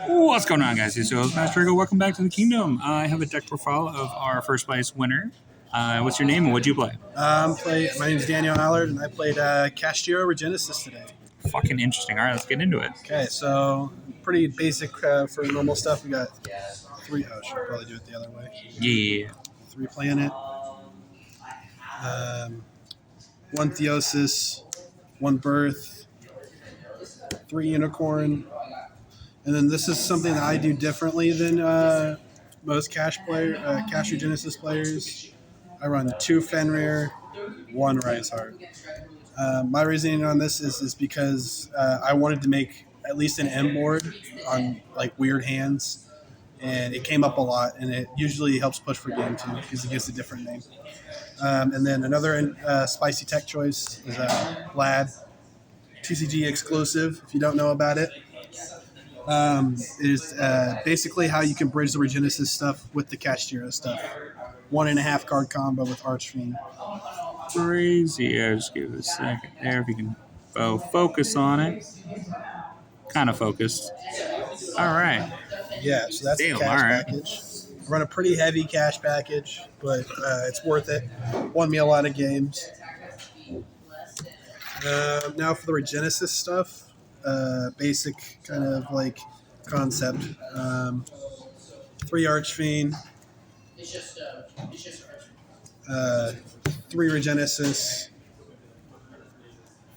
What's going on, guys? It's your host, Master Eagle. Welcome back to the Kingdom. I have a deck profile of our first place winner. What's your name and what'd you play? My name is Daniel Allard, and I played Kashtira Regenesis today. Fucking interesting. All right, let's get into it. Okay, so pretty basic for normal stuff. We got three. Oh, I should probably do it the other way. Yeah. 3 planet, 1 Theosis, 1 Birth, 3 Unicorn, and then this is something that I do differently than most Cash Regenesis players. I run 2 Fenrir, 1 Rise Heart. My reasoning on this is because I wanted to make at least an M board on like weird hands, and it came up a lot, and it usually helps push for game 2 because it gives a different name. And then another spicy tech choice is Lad, TCG exclusive. If you don't know about it, it is basically how you can bridge the Regenesis stuff with the Kashtira stuff. 1.5 card combo with Archfiend. Crazy. I'll just give it a second there if you can focus on it. Kind of focused. All right. Yeah, so that's the cash package. I run a pretty heavy cash package, but it's worth it. Won me a lot of games. Now for the Regenesis stuff, basic kind of like concept. 3 Archfiend, 3 Regenesis,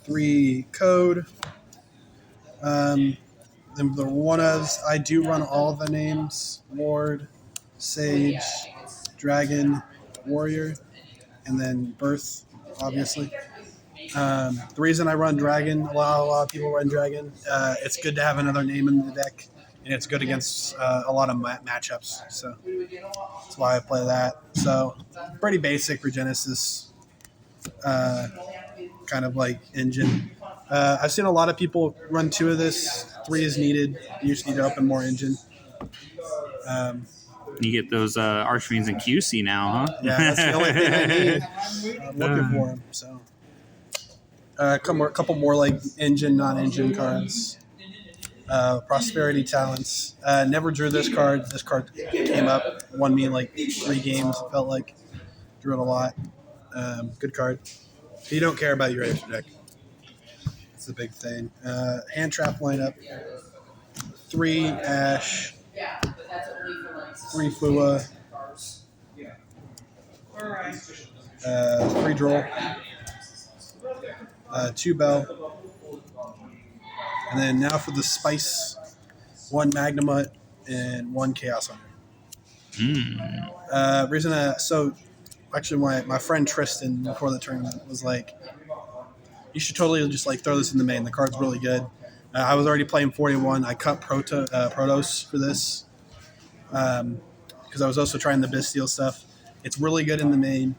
3 Code. Then the one-ofs, I do run all the names: Ward, Sage, Dragon, Warrior, and then Birth, obviously. The reason I run Dragon, a lot of people run Dragon, it's good to have another name in the deck, and it's good against a lot of matchups. So that's why I play that. So pretty basic Regenesis kind of like engine. I've seen a lot of people run 2 of this. 3 is needed. You just need to open more engine. You get those Archfiends in QC now, huh? Yeah, that's the only thing I need. I'm looking for them. So a couple more like engine, non-engine cards. Prosperity Talents. Never drew this card. This card came up, won me like 3 games. It felt like drew it a lot. Good card. You don't care about your extra deck. It's the big thing. Hand trap lineup. 3 Ash. 3 Fua. 3 Droll. 2 Bell. And then now for the spice. 1 Magnamut and 1 Chaos Hunter. So actually my friend Tristan before the tournament was like, you should totally just like throw this in the main. The card's really good. I was already playing 41. I cut Protos for this because I was also trying the Bestial stuff. It's really good in the main.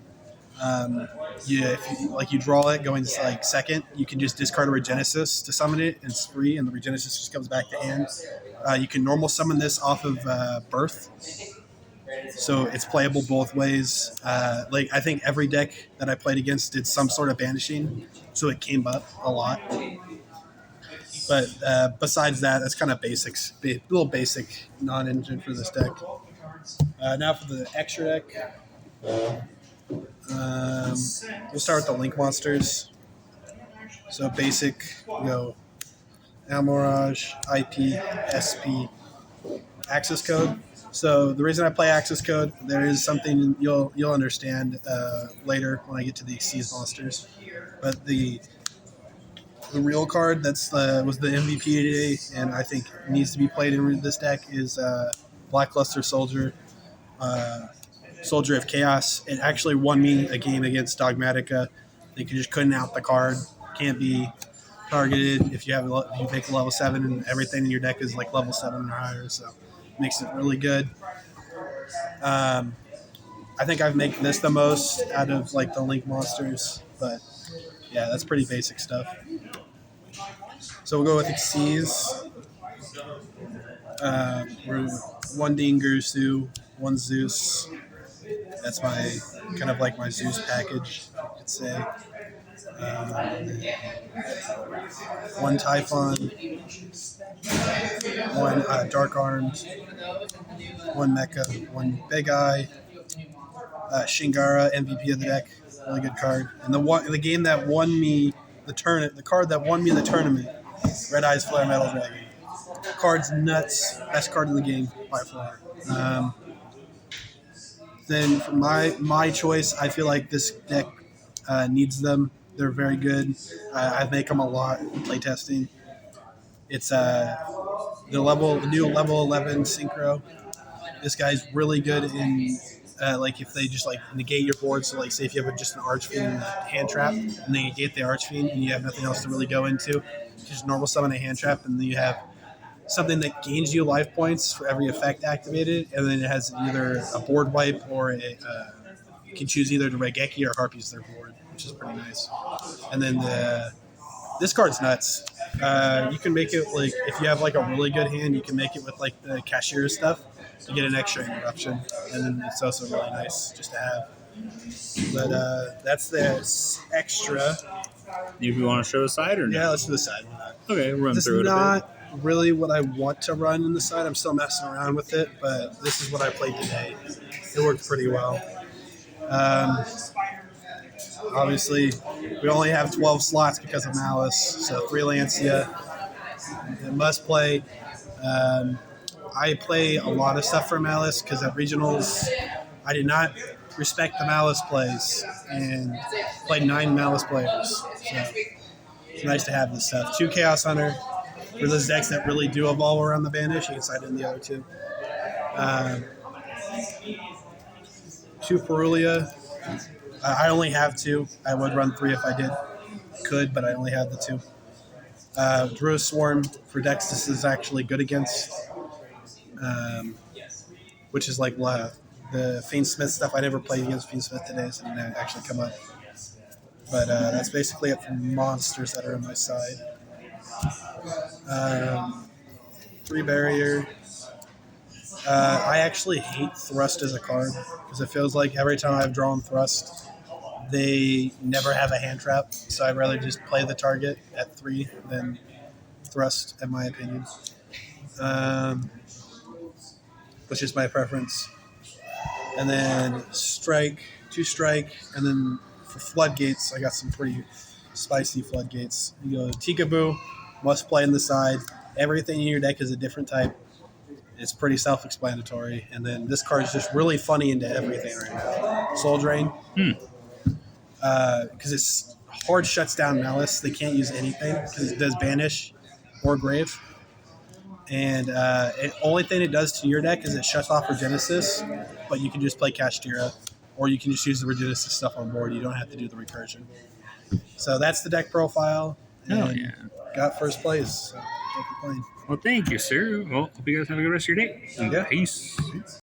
If you draw it going like second, you can just discard a Regenesis to summon it, and it's free, and the Regenesis just comes back to hand. You can normal summon this off of Birth, so it's playable both ways. I think every deck that I played against did some sort of banishing, so it came up a lot. But besides that, that's kind of basics, little basic non-engine for this deck. Now for the extra deck. We'll start with the Link monsters. So basic, Almirage, IP, SP, Access Code. So the reason I play Access Code, there is something you'll understand later when I get to the Xyz monsters. But the real card was the MVP today, and I think needs to be played in this deck is Blackluster Soldier. Soldier of Chaos. It actually won me a game against Dogmatica. They just couldn't out the card. Can't be targeted if you make a level 7 and everything in your deck is like level 7 or higher. So it makes it really good. I think I've made this the most out of like the Link monsters, but yeah, that's pretty basic stuff. So we'll go with Xyz. We're 1 Dean Gurusu, 1 Zeus. That's my kind of like my Zeus package, you could say. 1 Typhon, one Dark Armed, one Mecha, one Big Eye, Shingara, MVP of the deck, really good card. And the game that won me the card that won me the tournament, Red Eyes Flare Metal Dragon. Card's nuts, best card in the game by far. Then for my choice, I feel like this deck needs them. They're very good. I make them a lot in playtesting. It's the new level 11 synchro. This guy's really good in like if they just like negate your board. So like say if you have just an Archfiend hand trap and then negate the Archfiend and you have nothing else to really go into, just normal summon a hand trap and then you have something that gains you life points for every effect activated, and then it has either a board wipe or you can choose either to Regeki or Harpies their board, which is pretty nice. And then this card's nuts. You can make it like if you have like a really good hand, you can make it with like the Kashtira stuff to get an extra interruption, and then it's also really nice just to have. But that's the extra. If you want to show the side or no? Yeah, let's do the side. Okay, run This through is it a not really what I want to run in the side. I'm still messing around with it, but this is what I played today. It worked pretty well. Obviously, we only have 12 slots because of Malice, so 3 Lancia. It must play. I play a lot of stuff for Malice because at regionals, I did not respect the Malice plays and played 9 Malice players. So it's nice to have this stuff. 2 Chaos Hunter for those decks that really do evolve around the Banish. You can side in the other 2. 2 Perulia. I only have 2. I would run 3 if I could, but I only have the 2. Druid Swarm for decks this is actually good against, which is like the Fiend Smith stuff. I never played against Fiend Smith today, so it didn't actually come up. But that's basically it for monsters that are on my side. 3 Barrier. I actually hate Thrust as a card because it feels like every time I've drawn Thrust, they never have a hand trap. So I'd rather just play the target at 3 than Thrust, in my opinion. Which is my preference. And then Strike, 2 Strike, and then for Floodgates, I got some pretty spicy Floodgates. You go Tikaboo, must play in the side. Everything in your deck is a different type. It's pretty self-explanatory. And then this card is just really funny into everything right now. Soul Drain. Because it's hard shuts down Malice. They can't use anything because it does Banish or Grave. And the only thing it does to your deck is it shuts off Regenesis, but you can just play Kashtira, or you can just use the Regenesis stuff on board. You don't have to do the recursion. So that's the deck profile. Oh, yeah. Got first place. So, thank you for playing. Well, thank you, sir. Well, hope you guys have a good rest of your day. Yeah. Peace.